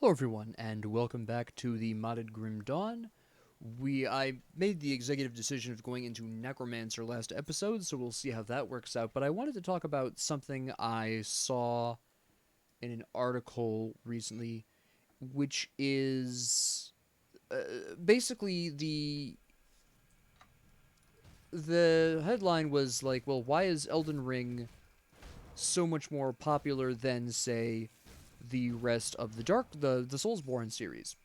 Hello everyone, and welcome back to the Modded Grim Dawn. I made the executive decision of going into Necromancer last episode, so we'll see how that works out. But I wanted to talk about something I saw in an article recently, which is basically the headline was like, well, why is Elden Ring so much more popular than, say, the rest of the Soulsborne series?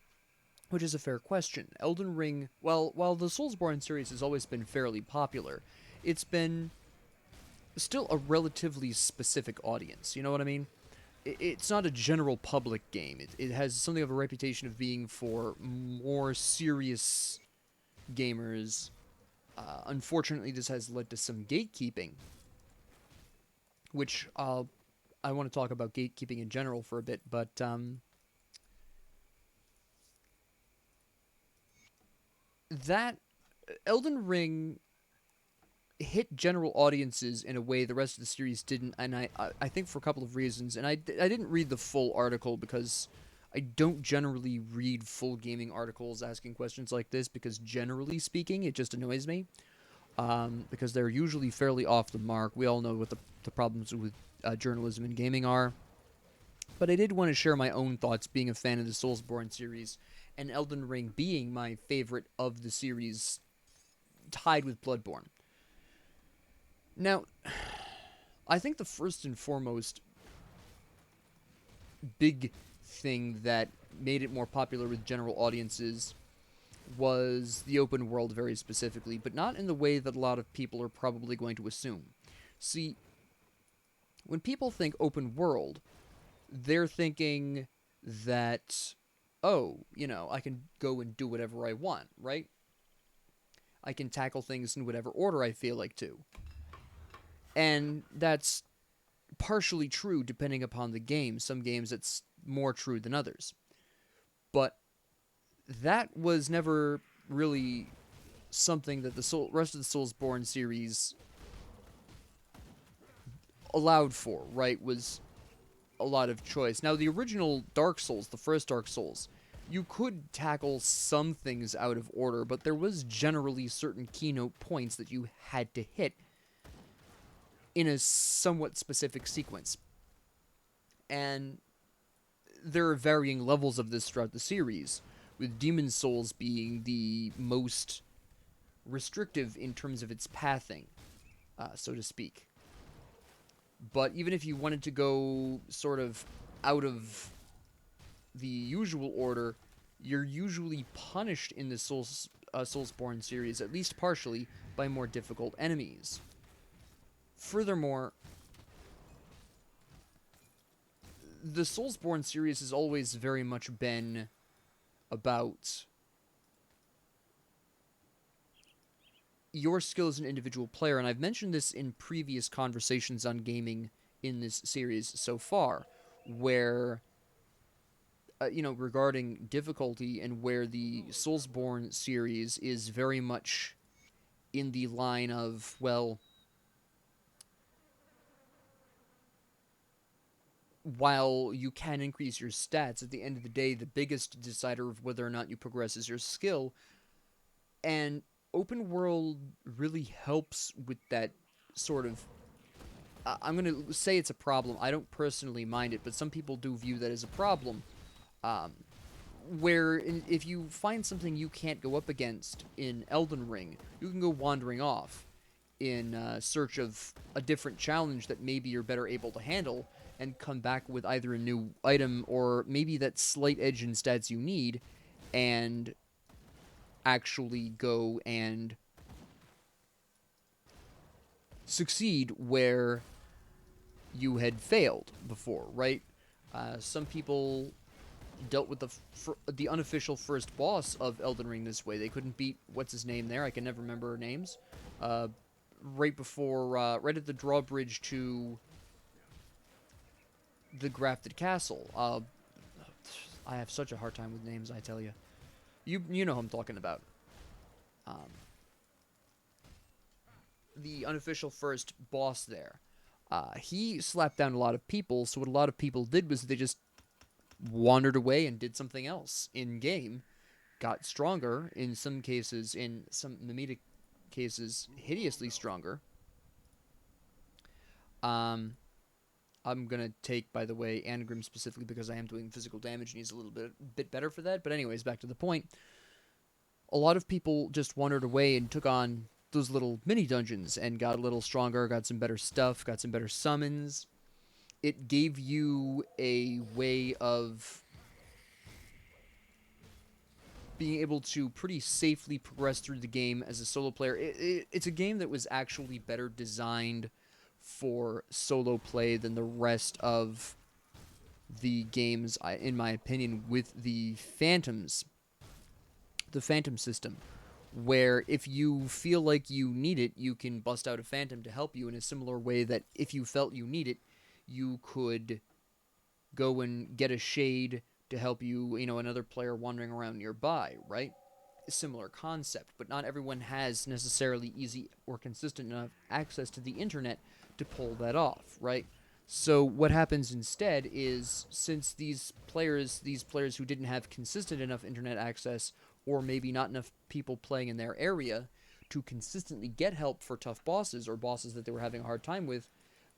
Which is a fair question. Elden Ring, while the Soulsborne series has always been fairly popular, it's been still a relatively specific audience. You know what I mean? It's not a general public game. It has something of a reputation of being for more serious gamers. Unfortunately, this has led to some gatekeeping, which I want to talk about gatekeeping in general for a bit, but that Elden Ring hit general audiences in a way the rest of the series didn't, and I think for a couple of reasons. And I didn't read the full article because I don't generally read full gaming articles asking questions like this because generally speaking, it just annoys me because they're usually fairly off the mark. We all know what the problems with journalism in gaming are. But I did want to share my own thoughts being a fan of the Soulsborne series and Elden Ring being my favorite of the series, tied with Bloodborne. Now, I think the first and foremost big thing that made it more popular with general audiences was the open world, very specifically, but not in the way that a lot of people are probably going to assume. See, when people think open world, they're thinking that, oh, I can go and do whatever I want, right? I can tackle things in whatever order I feel like to. And that's partially true depending upon the game. Some games it's more true than others. But that was never really something that the rest of the Soulsborne series allowed for, right? Was a lot of choice. Now, the original Dark Souls, the first Dark Souls, you could tackle some things out of order, but there was generally certain keynote points that you had to hit in a somewhat specific sequence. And there are varying levels of this throughout the series, with Demon Souls being the most restrictive in terms of its pathing, so to speak. But even if you wanted to go sort of out of the usual order, you're usually punished in the Soulsborne series, at least partially, by more difficult enemies. Furthermore, the Soulsborne series has always very much been about your skill as an individual player, and I've mentioned this in previous conversations on gaming in this series so far, where regarding difficulty, and where the Soulsborne series is very much in the line of, well, while you can increase your stats, at the end of the day, the biggest decider of whether or not you progress is your skill. And open world really helps with that sort of. I'm going to say it's a problem. I don't personally mind it, but some people do view that as a problem. Um, if you find something you can't go up against in Elden Ring, you can go wandering off in search of a different challenge that maybe you're better able to handle, and come back with either a new item or maybe that slight edge in stats you need, and actually go and succeed where you had failed before, right? Some people dealt with the unofficial first boss of Elden Ring this way. They couldn't beat what's his name there. I can never remember names. Right before, right at the drawbridge to the Grafted Castle. I have such a hard time with names, I tell you. You know who I'm talking about. Um, the unofficial first boss there. He slapped down a lot of people, so what a lot of people did was they just wandered away and did something else in game, got stronger in some cases, in some Mimita cases, hideously stronger. Um, I'm gonna take, by the way, Anagram specifically because I am doing physical damage and he's a little bit better for that. But anyways, back to the point. A lot of people just wandered away and took on those little mini dungeons and got a little stronger, got some better stuff, got some better summons. It gave you a way of being able to pretty safely progress through the game as a solo player. It's a game that was actually better designed for solo play than the rest of the games, in my opinion, with the Phantom system, where if you feel like you need it, you can bust out a Phantom to help you in a similar way that if you felt you need it, you could go and get a Shade to help you, another player wandering around nearby, right? A similar concept, but not everyone has necessarily easy or consistent enough access to the internet to pull that off, right? So what happens instead is, since these players who didn't have consistent enough internet access, or maybe not enough people playing in their area to consistently get help for tough bosses or bosses that they were having a hard time with,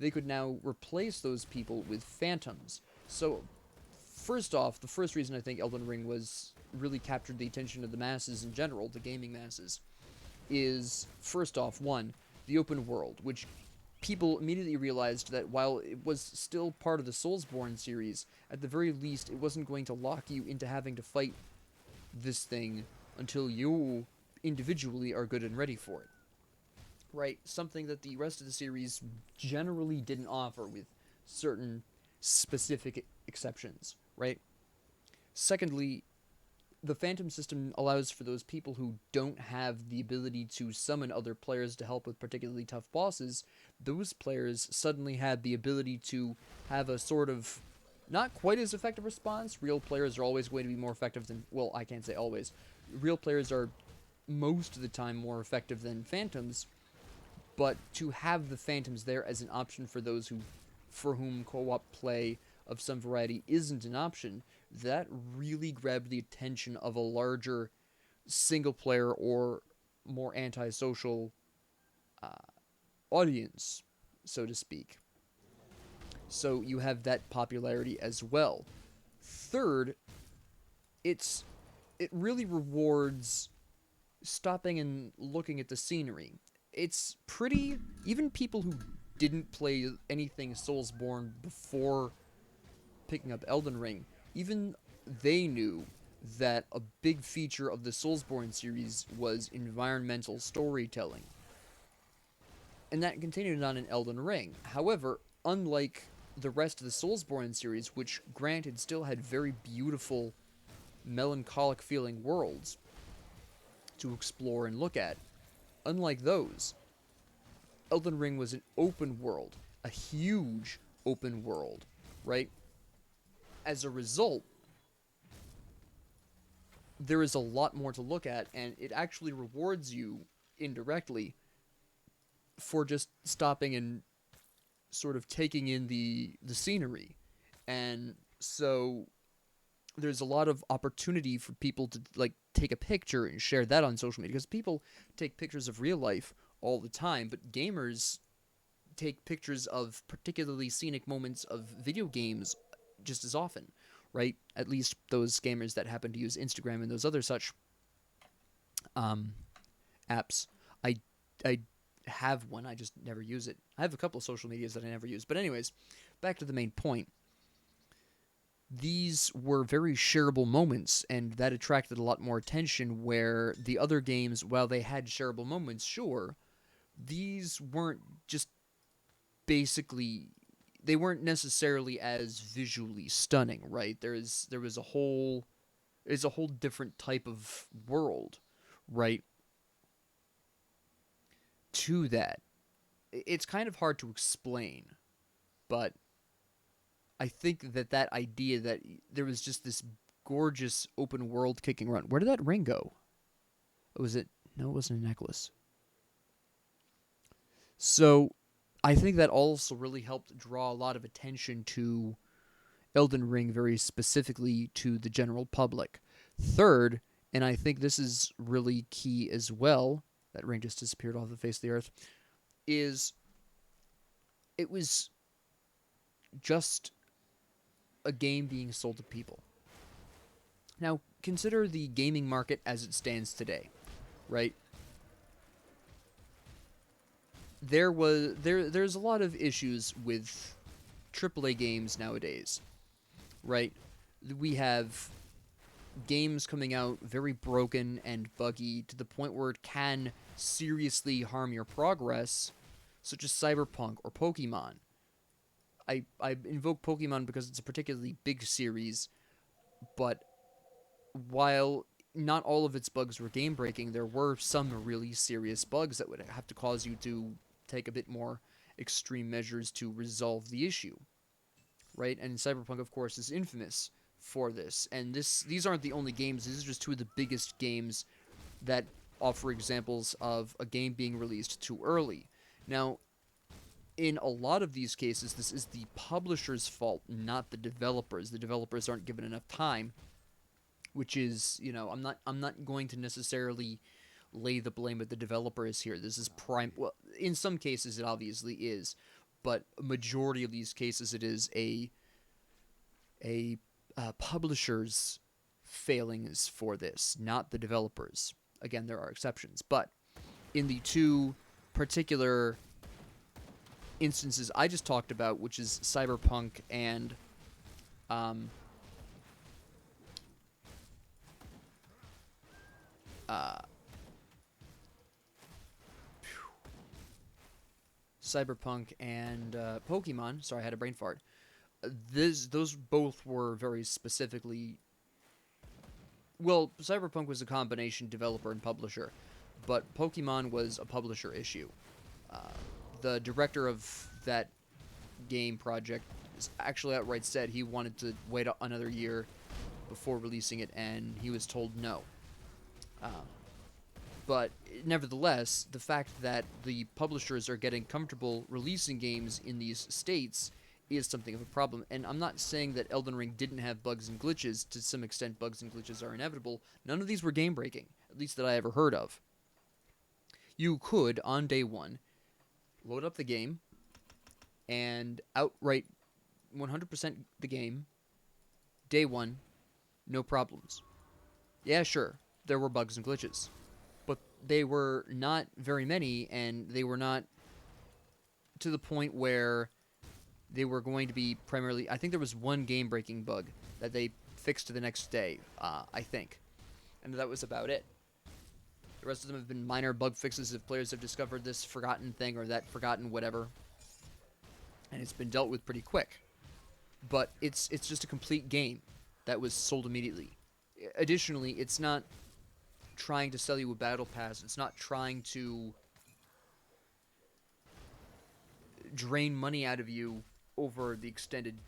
they could now replace those people with phantoms. So first off, the first reason I think Elden Ring was really captured the attention of the masses in general, the gaming masses, is first off, one, the open world, which people immediately realized that while it was still part of the Soulsborne series, at the very least, it wasn't going to lock you into having to fight this thing until you individually are good and ready for it. Right? Something that the rest of the series generally didn't offer, with certain specific exceptions, right? Secondly, the Phantom system allows for those people who don't have the ability to summon other players to help with particularly tough bosses. Those players suddenly had the ability to have a sort of not quite as effective response. Real players are always going to be more effective than, well, I can't say always. Real players are most of the time more effective than Phantoms, but to have the Phantoms there as an option for those for whom co-op play of some variety isn't an option, that really grabbed the attention of a larger single player or more antisocial uh, audience, so to speak. So you have that popularity as well. Third, it really rewards stopping and looking at the scenery. It's pretty, even people who didn't play anything Soulsborne before picking up Elden Ring, even they knew that a big feature of the Soulsborne series was environmental storytelling. And that continued on in Elden Ring. However, unlike the rest of the Soulsborne series, which granted still had very beautiful, melancholic feeling worlds to explore and look at, unlike those, Elden Ring was an open world, a huge open world, right? As a result, there is a lot more to look at, and it actually rewards you indirectly for just stopping and sort of taking in the scenery. And so there's a lot of opportunity for people to like take a picture and share that on social media, because people take pictures of real life all the time, but gamers take pictures of particularly scenic moments of video games just as often, right? At least those gamers that happen to use Instagram and those other such um, apps. I I have one, I just never use it. I have a couple of social medias that I never use. But anyways, back to the main point. These were very shareable moments, and that attracted a lot more attention, where the other games, while they had shareable moments, sure, these weren't just basically, they weren't necessarily as visually stunning, right? There's a whole different type of world, right, to that. It's kind of hard to explain, but I think that idea that there was just this gorgeous open world kicking around. Where did that ring go? Was it? No, it wasn't a necklace. So I think that also really helped draw a lot of attention to Elden Ring very specifically to the general public. Third, and I think this is really key as well, that ring just disappeared off the face of the earth, is it was just a game being sold to people. Now, consider the gaming market as it stands today, right? There's a lot of issues with AAA games nowadays, right? We have games coming out very broken and buggy to the point where it can seriously harm your progress, such as Cyberpunk or Pokemon. I invoke Pokemon because it's a particularly big series, but while not all of its bugs were game breaking, there were some really serious bugs that would have to cause you to take a bit more extreme measures to resolve the issue, right? And Cyberpunk, of course, is infamous for this. And these aren't the only games. These are just two of the biggest games that offer examples of a game being released too early. Now, in a lot of these cases, this is the publisher's fault, not the developers. The developers aren't given enough time, which is, I'm not going to necessarily lay the blame at the developers here. This is well, in some cases it obviously is, but a majority of these cases it is a publisher's failings for this, not the developers. Again, there are exceptions, but in the two particular instances I just talked about, which is Cyberpunk and Pokemon. Sorry, I had a brain fart. Those both were very specifically. Well, Cyberpunk was a combination developer and publisher, but Pokemon was a publisher issue. Uh, the director of that game project actually outright said he wanted to wait another year before releasing it, and he was told no. Um, but nevertheless, the fact that the publishers are getting comfortable releasing games in these states is something of a problem. And I'm not saying that Elden Ring didn't have bugs and glitches. To some extent, bugs and glitches are inevitable. None of these were game breaking, at least that I ever heard of. You could, on day one, load up the game and outright 100% the game, day one, no problems. Yeah, sure, there were bugs and glitches, but they were not very many, and they were not to the point where they were going to be primarily. I think there was one game-breaking bug that they fixed the next day, I think, and that was about it. The rest of them have been minor bug fixes if players have discovered this forgotten thing or that forgotten whatever, and it's been dealt with pretty quick. But it's just a complete game that was sold immediately. Additionally, it's not trying to sell you a battle pass. It's not trying to drain money out of you over the extended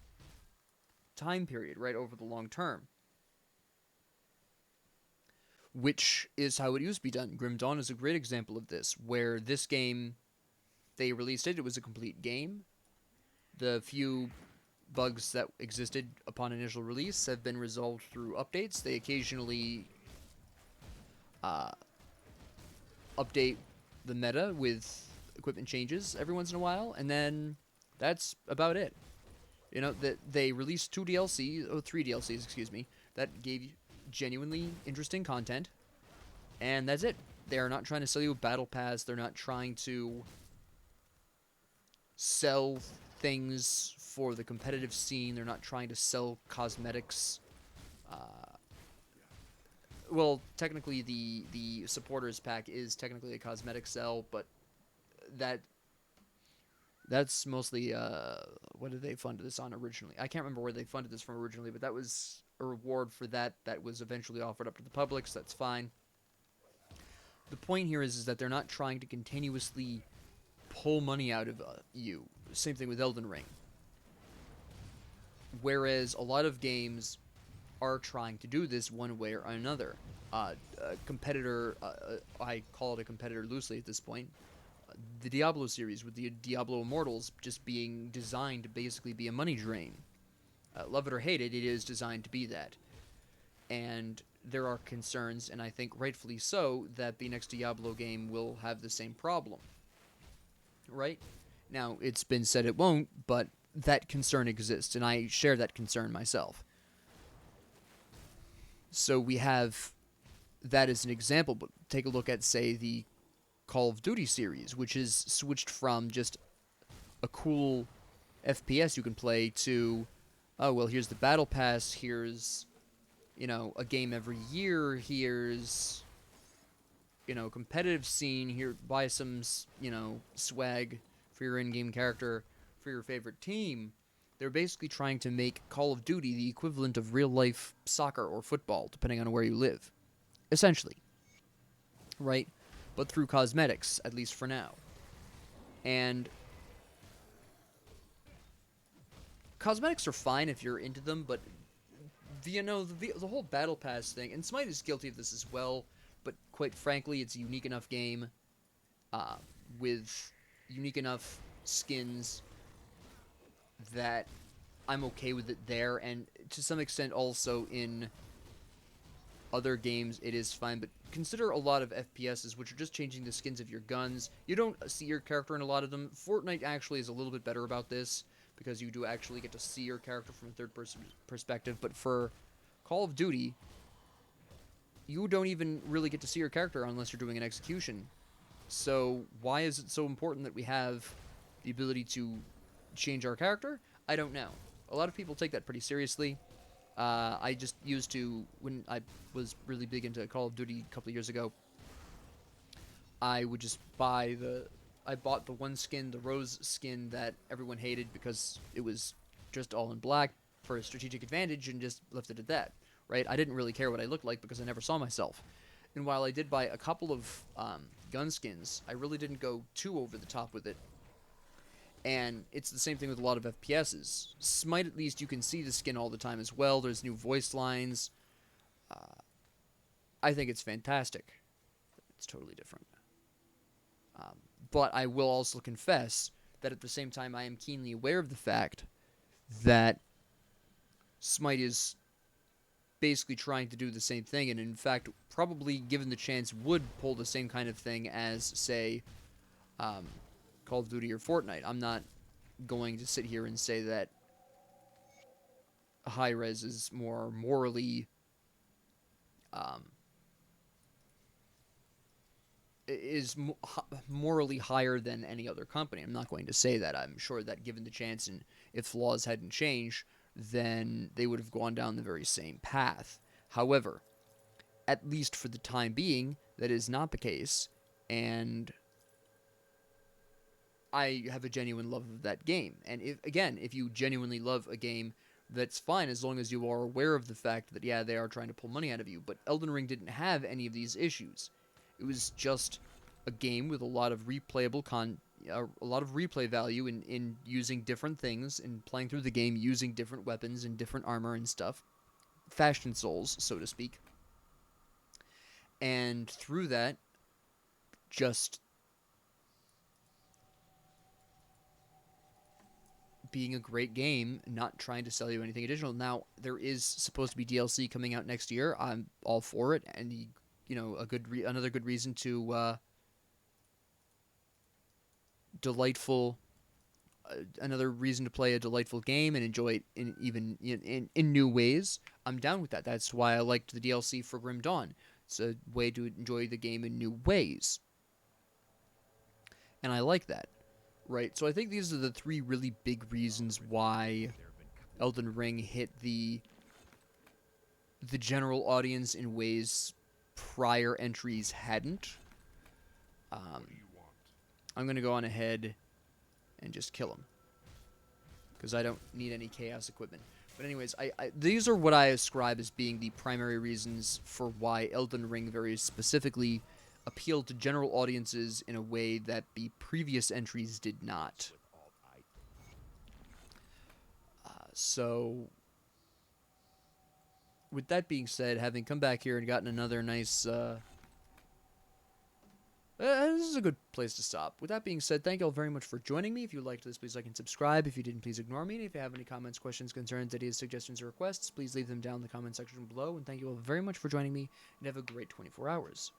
time period, right, over the long term. Which is how it used to be done. Grim Dawn is a great example of this, where this game, they released it, it was a complete game. The few bugs that existed upon initial release have been resolved through updates. They occasionally update the meta with equipment changes every once in a while, and then that's about it. That they released 3 DLCs, excuse me, that gave you genuinely interesting content, and that's it. They're not trying to sell you a battle pass. They're not trying to sell things for the competitive scene. They're not trying to sell cosmetics. Well, technically, the supporters pack is technically a cosmetic sell, but that's mostly what did they fund this on originally? I can't remember where they funded this from originally, but that was a reward for that was eventually offered up to the public, so that's fine. The point here is that they're not trying to continuously pull money out of you. Same thing with Elden Ring. Whereas a lot of games are trying to do this one way or another. A competitor, I call it a competitor loosely at this point, the Diablo series with the Diablo Immortals just being designed to basically be a money drain. Love it or hate it, it is designed to be that. And there are concerns, and I think rightfully so, that the next Diablo game will have the same problem. Right? Now, it's been said it won't, but that concern exists, and I share that concern myself. So we have that as an example, but take a look at, say, the Call of Duty series, which is switched from just a cool FPS you can play to, oh, well, here's the Battle Pass, here's, a game every year, here's, competitive scene, here, buy some, swag for your in-game character, for your favorite team. They're basically trying to make Call of Duty the equivalent of real-life soccer or football, depending on where you live. Essentially. Right? But through cosmetics, at least for now. And cosmetics are fine if you're into them, but the whole battle pass thing, and Smite is guilty of this as well, but quite frankly, it's a unique enough game with unique enough skins that I'm okay with it there, and to some extent also in other games it is fine, but consider a lot of FPSs which are just changing the skins of your guns. You don't see your character in a lot of them. Fortnite actually is a little bit better about this, because you do actually get to see your character from a third-person perspective, but for Call of Duty, you don't even really get to see your character unless you're doing an execution. So why is it so important that we have the ability to change our character? I don't know. A lot of people take that pretty seriously. I just used to, when I was really big into Call of Duty a couple of years ago, I would just I bought the one skin, the rose skin that everyone hated because it was just all in black for a strategic advantage, and just left it at that, right? I didn't really care what I looked like because I never saw myself. And while I did buy a couple of gun skins, I really didn't go too over the top with it. And it's the same thing with a lot of FPSs. Smite, at least, you can see the skin all the time as well. There's new voice lines. I think it's fantastic. It's totally different. But I will also confess that at the same time I am keenly aware of the fact that Smite is basically trying to do the same thing, and in fact, probably given the chance, would pull the same kind of thing as, say, Call of Duty or Fortnite. I'm not going to sit here and say that high-res is more morally morally higher than any other company. I'm not going to say that. I'm sure that given the chance, and if laws hadn't changed, then they would have gone down the very same path. However, at least for the time being, that is not the case, and I have a genuine love of that game. And if you genuinely love a game, that's fine as long as you are aware of the fact that, yeah, they are trying to pull money out of you. But Elden Ring didn't have any of these issues. It was just a game with a lot of a lot of replay value in using different things and playing through the game using different weapons and different armor and stuff. Fashion Souls, so to speak. And through that, just being a great game, not trying to sell you anything additional. Now, there is supposed to be DLC coming out next year. I'm all for it, and another good reason to another reason to play a delightful game and enjoy it in new ways. I'm down with that. That's why I liked the DLC for Grim Dawn. It's a way to enjoy the game in new ways, and I like that. Right, so I think these are the three really big reasons why Elden Ring hit the general audience in ways prior entries hadn't. I'm going to go on ahead and just kill him, because I don't need any chaos equipment. But anyways, these are what I ascribe as being the primary reasons for why Elden Ring very specifically appealed to general audiences in a way that the previous entries did not. So, with that being said, having come back here and gotten another nice This is a good place to stop. With that being said, thank you all very much for joining me. If you liked this, please like and subscribe. If you didn't, please ignore me. And if you have any comments, questions, concerns, ideas, suggestions, or requests, please leave them down in the comment section below. And thank you all very much for joining me, and have a great 24 hours.